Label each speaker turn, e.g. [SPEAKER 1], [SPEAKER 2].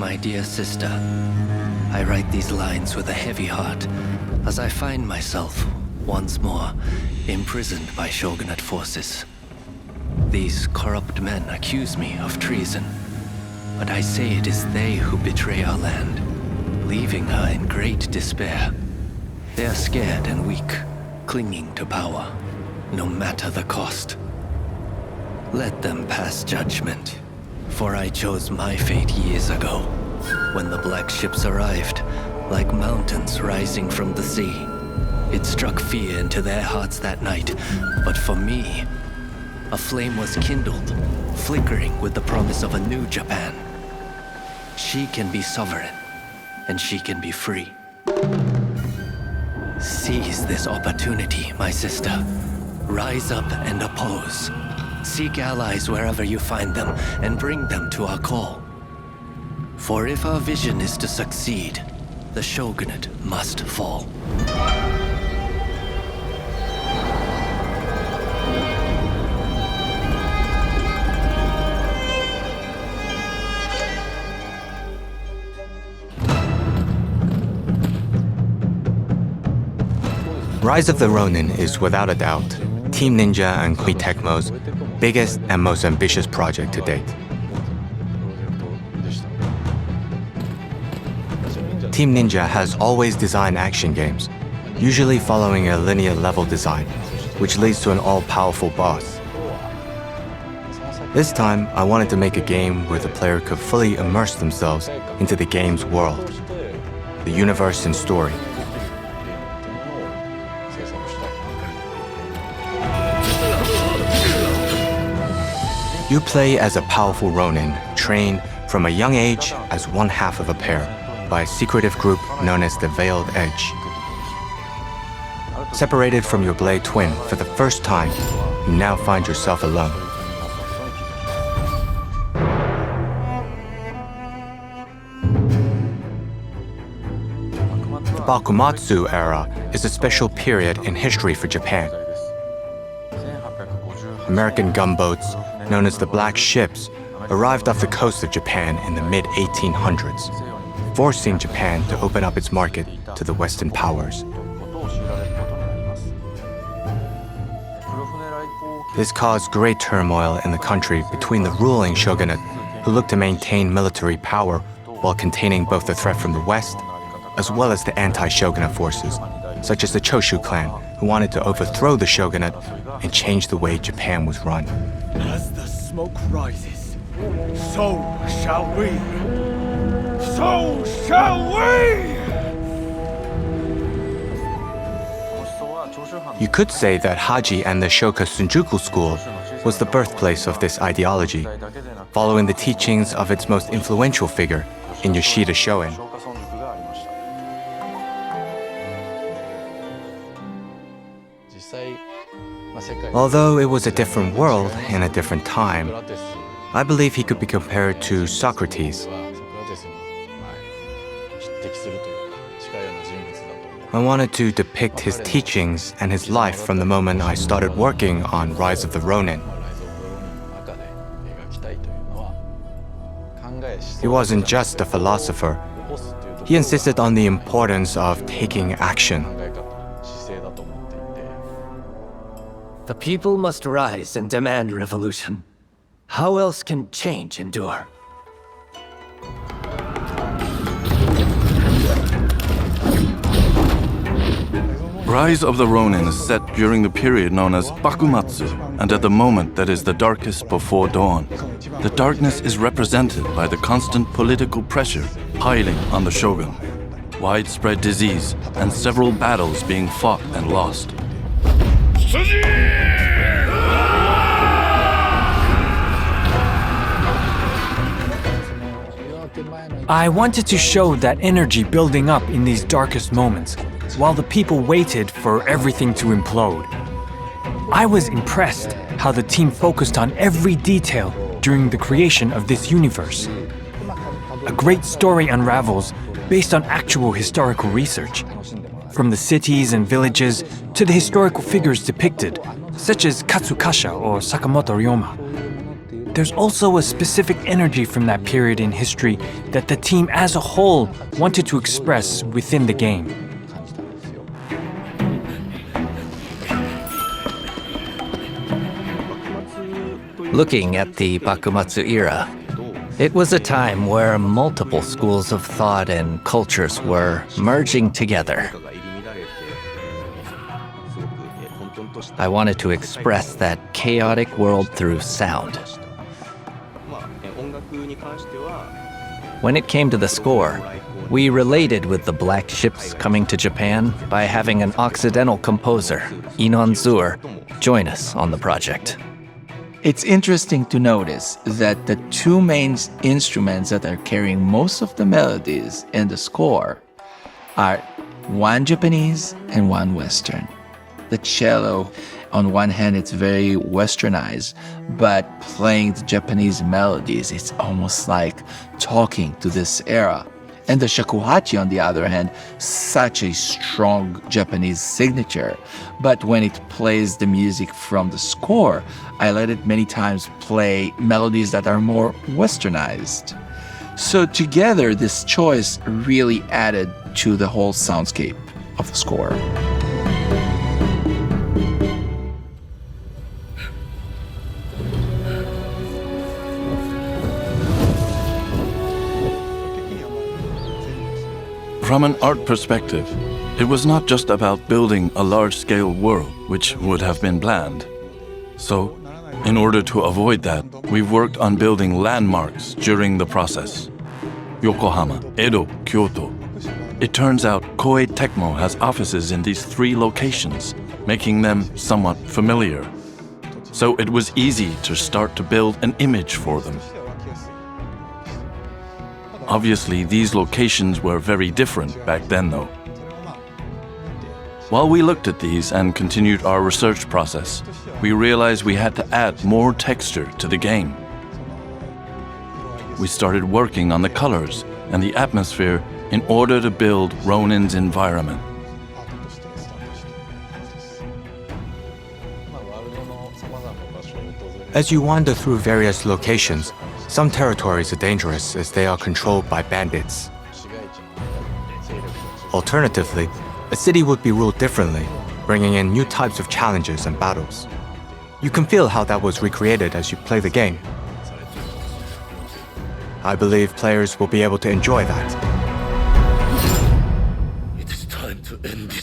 [SPEAKER 1] my dear sister, I write these lines with a heavy heart as I find myself, once more, imprisoned by shogunate forces. These corrupt men accuse me of treason, but I say it is they who betray our land, leaving her in great despair. They are scared and weak, clinging to power, no matter the cost. Let them pass judgment, for I chose my fate years ago, when the black ships arrived, like mountains rising from the sea. It struck fear into their hearts that night, but for me, a flame was kindled, flickering with the promise of a new Japan. She can be sovereign, and she can be free. Seize this opportunity, my sister. Rise up and oppose. Seek allies wherever you find them, and bring them to our call. For if our vision is to succeed, the shogunate must fall.
[SPEAKER 2] Rise of the Ronin is without a doubt Team Ninja and Koei Tecmo's biggest and most ambitious project to date. Team Ninja has always designed action games, usually following a linear level design, which leads to an all-powerful boss. This time, I wanted to make a game where the player could fully immerse themselves into the game's world, the universe and story. You play as a powerful Ronin, trained from a young age as one half of a pair by a secretive group known as the Veiled Edge. Separated from your blade twin for the first time, you now find yourself alone. The Bakumatsu era is a special period in history for Japan. American gunboats, known as the Black Ships, arrived off the coast of Japan in the mid-1800s, forcing Japan to open up its market to the Western powers. This caused great turmoil in the country between the ruling shogunate, who looked to maintain military power while containing both the threat from the West, as well as the anti-shogunate forces, such as the Choshu clan, who wanted to overthrow the shogunate and change the way Japan was run.
[SPEAKER 3] As the smoke rises, so shall we. So shall we!
[SPEAKER 2] You could say that Haji and the Shoka Shinjuku school was the birthplace of this ideology, following the teachings of its most influential figure in Yoshida Shoin. Although it was a different world and a different time, I believe he could be compared to Socrates. I wanted to depict his teachings and his life from the moment I started working on Rise of the Ronin. He wasn't just a philosopher. He insisted on the importance of taking action.
[SPEAKER 1] The people must rise and demand revolution. How else can change endure?
[SPEAKER 4] Rise of the Ronin is set during the period known as Bakumatsu, and at the moment that is the darkest before dawn. The darkness is represented by the constant political pressure piling on the shogun, widespread disease, and several battles being fought and lost.
[SPEAKER 5] I wanted to show that energy building up in these darkest moments, while the people waited for everything to implode. I was impressed how the team focused on every detail during the creation of this universe. A great story unravels based on actual historical research, from the cities and villages to the historical figures depicted, such as Katsukasha or Sakamoto Ryoma. there's also a specific energy from that period in history that the team as a whole wanted to express within the game.
[SPEAKER 1] Looking at the Bakumatsu era, it was a time where multiple schools of thought and cultures were merging together. I wanted to express that chaotic world through sound. When it came to the score, we related with the black ships coming to Japan by having an Occidental composer, Inon Zur, join us on the project.
[SPEAKER 6] It's interesting to notice that the two main instruments that are carrying most of the melodies in the score are one Japanese and one Western. The cello, on one hand, it's very westernized, but playing the Japanese melodies, it's almost like talking to this era. And the shakuhachi, on the other hand, such a strong Japanese signature. But when it plays the music from the score, I let it many times play melodies that are more westernized. So together, this choice really added to the whole soundscape of the score.
[SPEAKER 4] From an art perspective, it was not just about building a large-scale world, which would have been planned. So, in order to avoid that, we've worked on building landmarks during the process. Yokohama, Edo, Kyoto. It turns out Koei Tecmo has offices in these three locations, making them somewhat familiar. So it was easy to start to build an image for them. Obviously, these locations were very different back then, though. While we looked at these and continued our research process, we realized we had to add more texture to the game. We started working on the colors and the atmosphere in order to build Ronin's environment.
[SPEAKER 2] As you wander through various locations, some territories are dangerous as they are controlled by bandits. Alternatively, a city would be ruled differently, bringing in new types of challenges and battles. You can feel how that was recreated as you play the game. I believe players will be able to enjoy that.
[SPEAKER 3] It is time to end this.